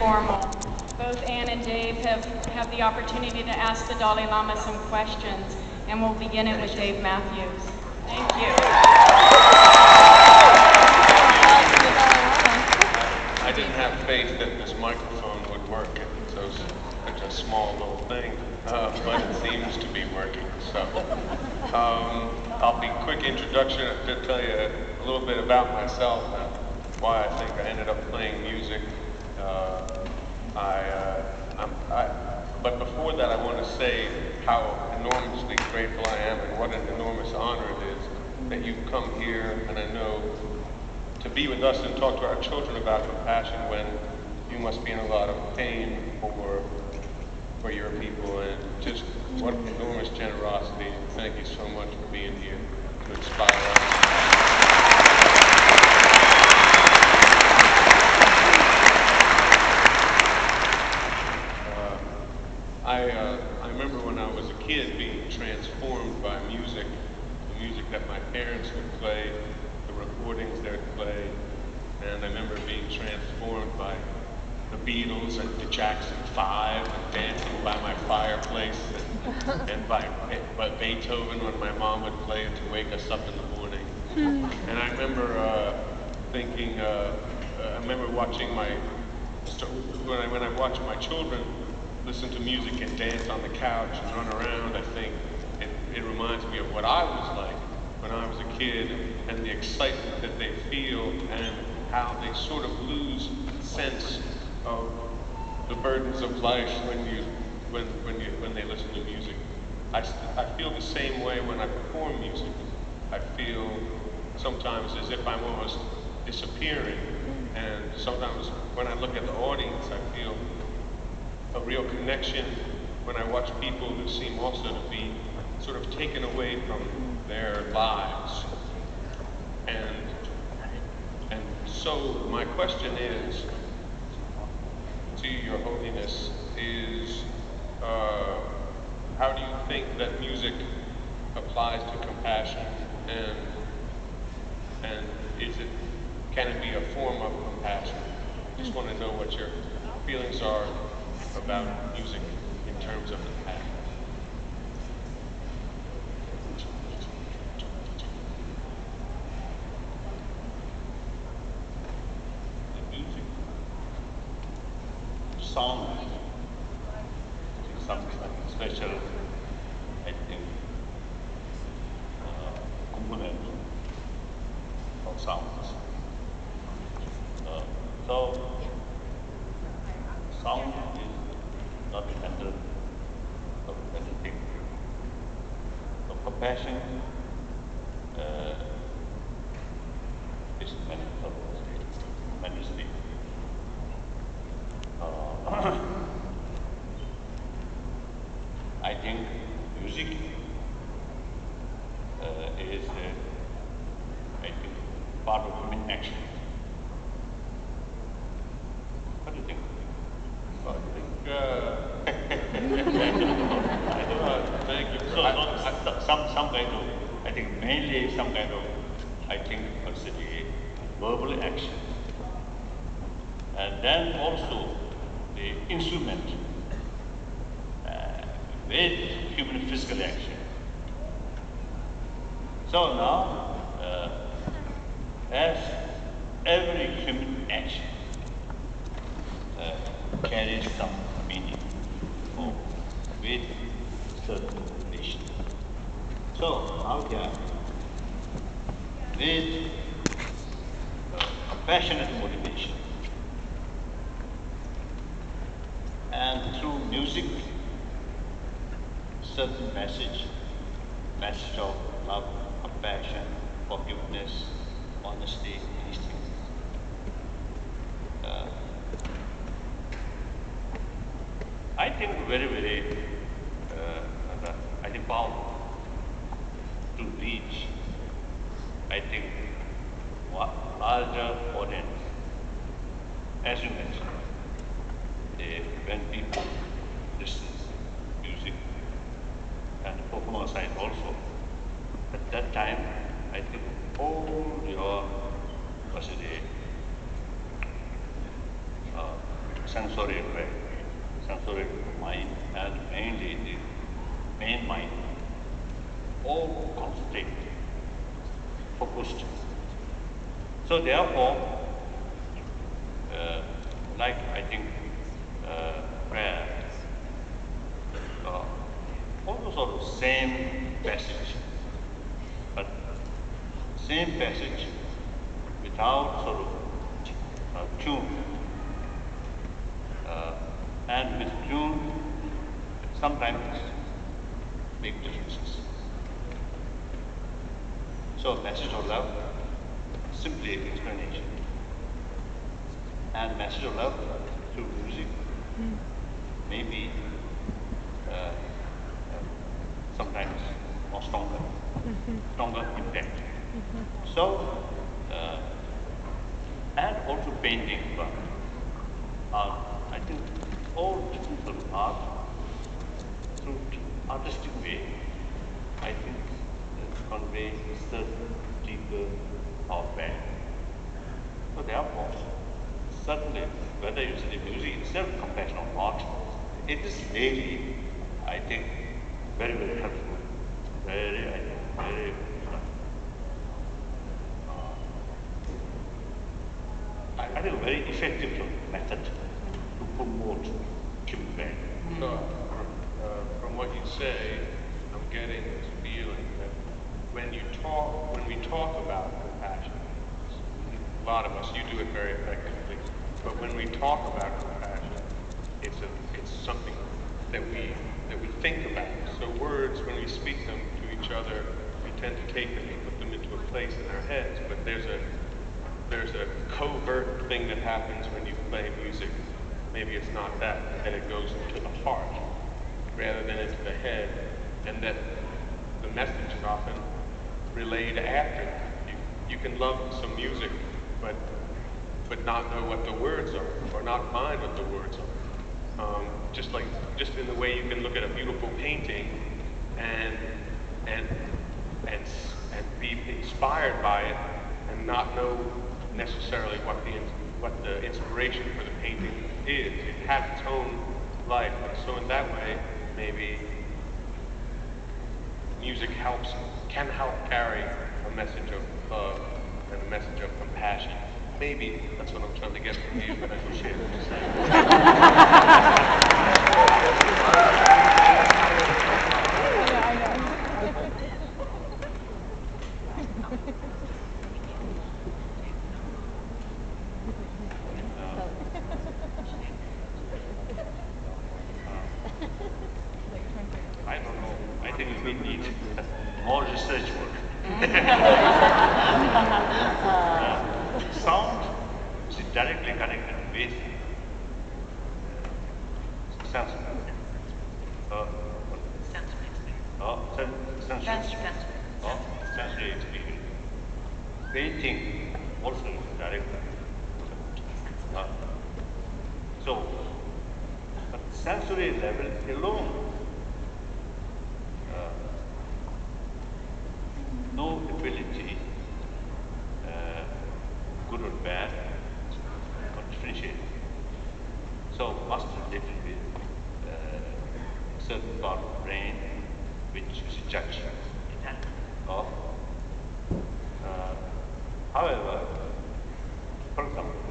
informal. Both Ann and Dave have the opportunity to ask the Dalai Lama some questions, and we'll begin it with Dave Mathews. Thank you. I didn't have faith that this microphone would work. It's such a small little thing, but it seems to be working. So I'll be quick introduction to tell you a little bit about myself and why I think I ended up playing music. But before that, I want to say how enormously grateful I am and what an enormous honor it is that you've come here, and I know to be with us and talk to our children about compassion when you must be in a lot of pain for your people, and just what enormous generosity. Thank you so much for being here to inspire us. I remember when I was a kid being transformed by music, the music that my parents would play, the recordings they'd play, and I remember being transformed by the Beatles and the Jackson 5 and dancing by my fireplace and by Beethoven when my mom would play it to wake us up in the morning. And I remember thinking, I remember watching when I watched my children listen to music and dance on the couch and run around, I think it reminds me of what I was like when I was a kid, and the excitement that they feel and how they sort of lose sense of the burdens of life when they listen to music. I feel the same way when I perform music. I feel sometimes as if I'm almost disappearing, and sometimes when I look at the audience, I feel a real connection when I watch people who seem also to be sort of taken away from their lives. And so my question is, to Your Holiness, is how do you think that music applies to compassion, and can it be a form of compassion? Just want to know what your feelings are about music in terms of compassion. The music, song, something special, I think, component of sounds. So, sound is not a matter of anything. So compassion is tremendously. I think music is, I think, part of human action. What do you think? Well, I don't know. Thank you. So, some kind of, I think mainly some kind of, I think, consider verbal action. And then also the instrument with human physical action. So now, as every human action carries some meaning with certain relation. So now here, with compassionate motivation and through music, certain message of love, compassion, forgiveness, honesty, these things. I think very, very, I think powerful to reach, I think, larger audience. As you mentioned, when people listen to music and the performance side also, at that time, I think all your sense sensorial way, sensorial mind, and mainly the main mind, all concentrated, focused. So therefore, like I think prayer, almost sort of same passage, but same passage without sort of tune, and with tune sometimes make differences. So message of love, simply explanation, and message of love through music, maybe sometimes more stronger impact. So, and also painting, but I think all different sort of art, through artistic way, I think convey certain deeper or value. So therefore, certainly, whether you say music itself, compassion or art, it is really, I think, very, very helpful. Very, I think, very, I think, a very effective method to promote human value. So, from what you say, I'm getting this feeling that when we talk about compassion, a lot of us, you do it very effectively, but when we talk about compassion, it's something that we think about. So words, when we speak them to each other, we tend to take them and put them into a place in our heads, but there's a covert thing that happens when you play music. Maybe it's not that it goes to the heart rather than into the head, and that the message is often relayed after. You can love some music, but not know what the words are, or not mind what the words are. Just in the way you can look at a beautiful painting and be inspired by it, and not know necessarily what the inspiration for the painting is. It has its own life. So in that way, maybe music can help carry a message of love and a message of compassion. Maybe that's what I'm trying to get from you, but I appreciate what you're saying. I don't know. I think we need more research work. Sound is directly connected with sensory. Sensory experience. Painting also is directly. So, at sensory level alone, no ability, good or bad, or differentiate. So must live with certain part of the brain which is a judge of. However, for example,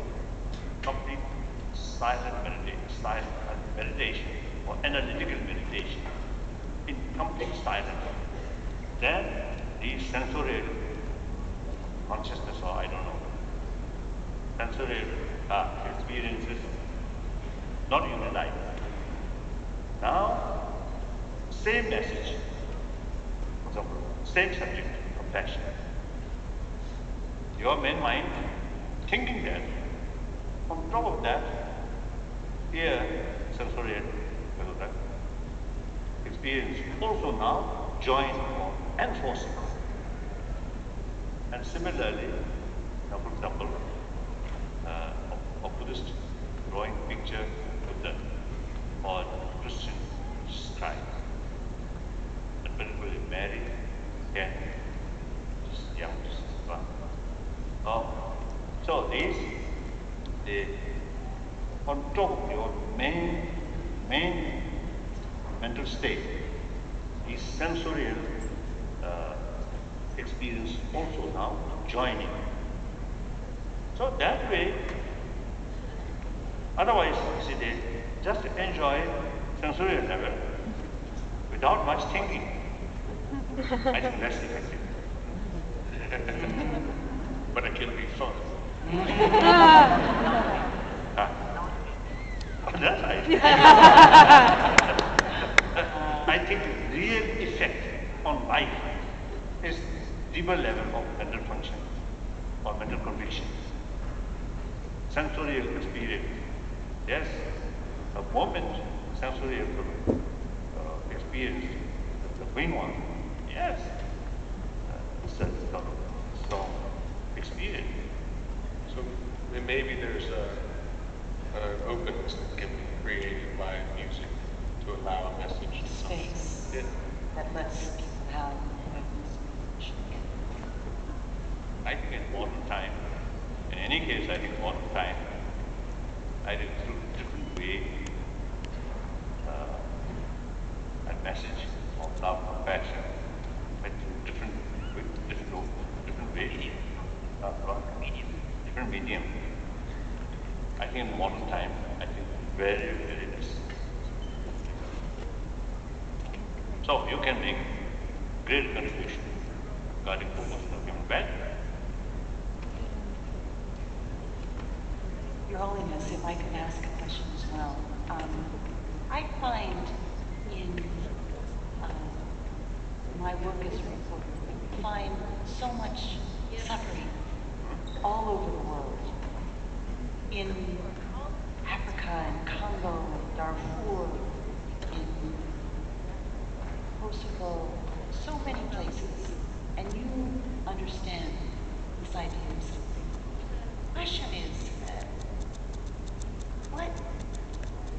complete silent meditation or analytical meditation in complete silence, then the sensorial consciousness, or I don't know, sensorial experiences not unite. Now, same message, for example, same subject, compassion. Your main mind thinking that, on top of that, here, sensorial experience also now join or enforcing. And similarly, now for example, a Buddhist drawing picture Buddha or a Christian Christ, and particularly Mary, can just young, just so these, on top of your main mental state is sensorial experience also now joining. So that way, otherwise, see, they just enjoy sensorial level without much thinking. I think that's effective. But it can be fun. That's right. I think the real effect on life is deeper level of mental function or mental conviction. Sensorial experience. Yes, a moment sensorial experience, the green one. Yes, it's a strong experience. So then maybe there's an openness that can be created by music to allow a message to come. Space Yeah. that lets people have speech. I think in modern time, in any case, I think modern time, I think through different way, a message of love, compassion, but through different ways, different medium. I think in modern time, I think very, very less. So you can make great contribution regarding promotion of human value. Your Holiness, if I could ask a question as well. I find in my work as a reporter, we find so much suffering all over the world. In Africa, in Congo, in Darfur, in Kosovo, so many places, and you understand this idea of suffering. The question is, what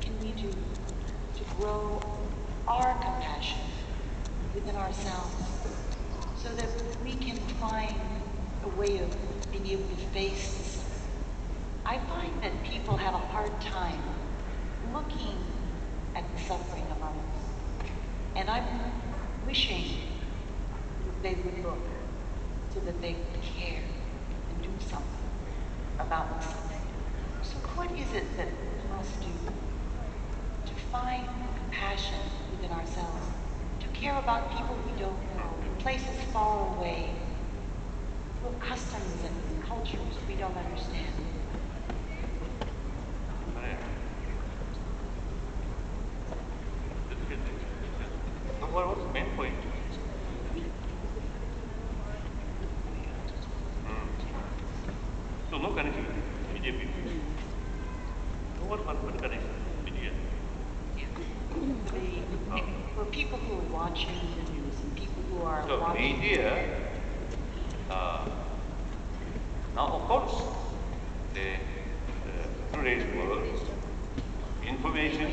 can we do to grow our compassion within ourselves so that we can find a way of being able to face the suffering? I find that people have a hard time looking at the suffering of others. And I'm wishing that they would look so that they could care and do something about the suffering. So what is it that we must do to find compassion within ourselves, to care about people we don't know, places far away, customs and cultures we don't understand? What was the main point? So no connection with BJP. What connection with For people who are watching the news and people who are So watching... media, now of course, today's world, information